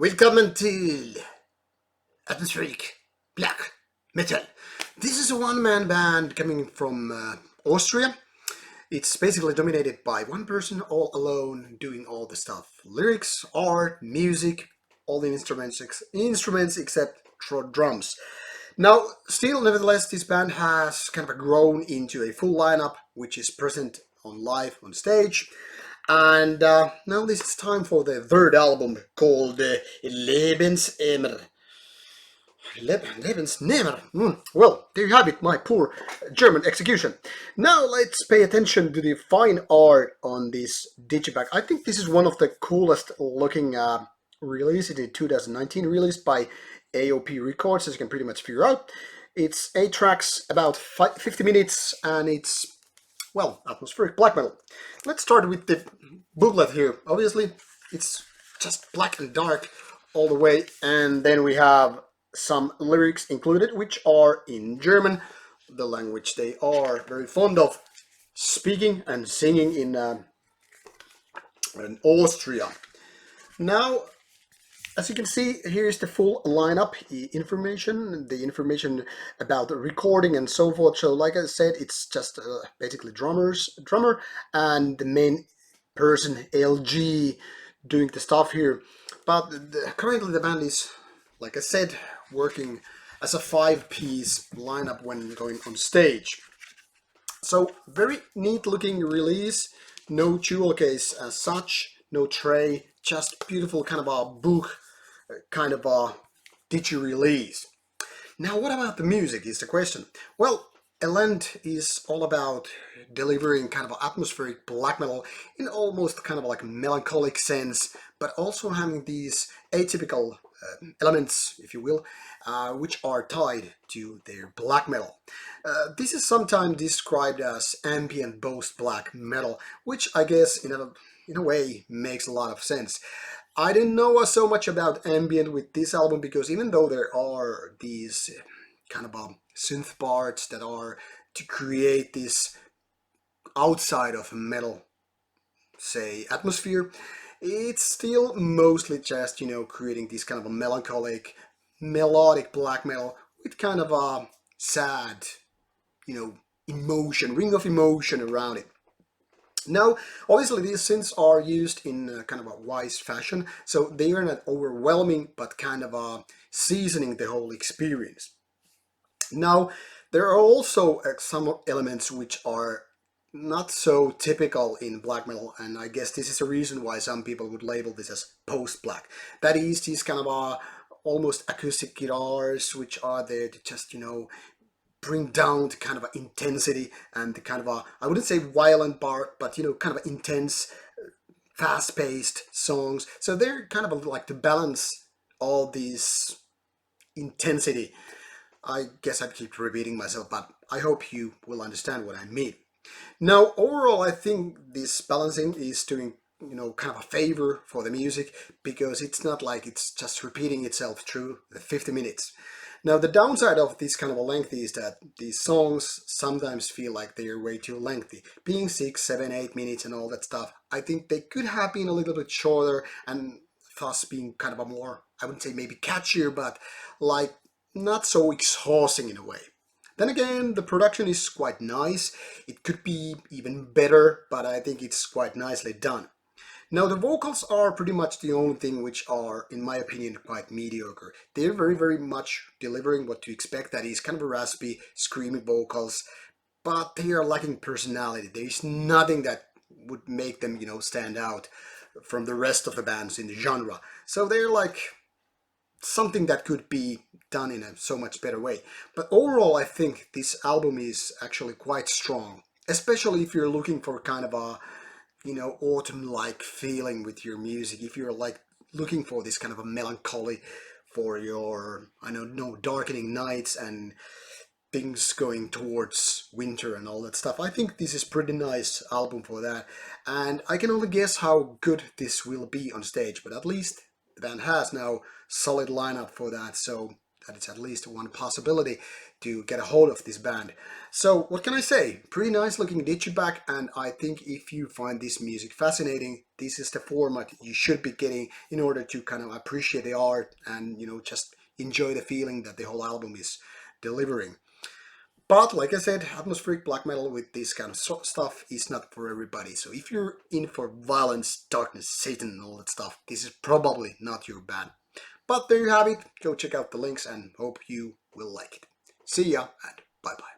Welcome to atmospheric black metal. This is a one-man band coming from Austria. It's basically dominated by one person all alone doing all the stuff. Lyrics, art, music, all the instruments except drums. Now, still, nevertheless, this band has kind of grown into a full lineup, which is present on live on stage. And now this is time for the third album called Lebensnehmer. Lebensnehmer. Well, there you have it, my poor German execution. Now let's pay attention to the fine art on this digipack. I think this is one of the coolest looking release. It is 2019, released by AOP Records, as you can pretty much figure out. It's 8 tracks, about 50 minutes, and it's, well, atmospheric black metal. Let's start with the booklet here. Obviously, it's just black and dark all the way, and then we have some lyrics included, which are in German, the language they are very fond of speaking and singing in Austria. Now, as you can see, here's the full lineup, the information about the recording and so forth. So, like I said, it's just basically drummer, and the main person, LG, doing the stuff here. But currently the band is, like I said, working as a 5-piece lineup when going on stage. So, very neat looking release. No jewel case as such, no tray, just beautiful kind of a book, kind of a digi release. Now, what about the music is the question. Well, Ellende is all about delivering kind of an atmospheric black metal in almost kind of like melancholic sense, but also having these atypical elements, if you will, which are tied to their black metal. This is sometimes described as ambient post black metal, which I guess in a way makes a lot of sense. I didn't know so much about ambient with this album because even though there are these kind of synth parts that are to create this outside of metal, say, atmosphere, it's still mostly just, creating this kind of a melancholic, melodic black metal with kind of a sad, emotion, ring of emotion around it. Now, obviously, these synths are used in kind of a wise fashion, so they are not overwhelming, but kind of seasoning the whole experience. Now, there are also some elements which are not so typical in black metal, and I guess this is a reason why some people would label this as post-black. That is, these kind of almost acoustic guitars, which are there to just, bring down the kind of intensity and the kind of I wouldn't say violent part, but kind of intense, fast-paced songs. So they're kind of like to balance all these intensity. I guess I keep repeating myself, but I hope you will understand what I mean. Now, overall, I think this balancing is doing, kind of a favor for the music because it's not like it's just repeating itself through the 50 minutes. Now, the downside of this kind of a length is that these songs sometimes feel like they are way too lengthy, being 6, 7, 8 minutes and all that stuff. I think they could have been a little bit shorter and thus being kind of a more, I wouldn't say maybe catchier, but like not so exhausting in a way. Then again, the production is quite nice. It could be even better, but I think it's quite nicely done. Now, the vocals are pretty much the only thing which are, in my opinion, quite mediocre. They're very, very much delivering what to expect. That is kind of a raspy, screamy vocals, but they are lacking personality. There is nothing that would make them, stand out from the rest of the bands in the genre. So they're like something that could be done in a so much better way. But overall, I think this album is actually quite strong, especially if you're looking for kind of a autumn-like feeling with your music. If you're like looking for this kind of a melancholy for your, I don't know, darkening nights and things going towards winter and all that stuff, I think this is pretty nice album for that. And I can only guess how good this will be on stage, but at least the band has now solid lineup for that, so that it's at least one possibility to get a hold of this band. So what can I say? Pretty nice looking digipack, and I think if you find this music fascinating, this is the format you should be getting in order to kind of appreciate the art and just enjoy the feeling that the whole album is delivering. But like I said, atmospheric black metal with this kind of stuff is not for everybody. So if you're in for violence, darkness, Satan, and all that stuff, this is probably not your band. But there you have it. Go check out the links and hope you will like it. See ya and bye bye.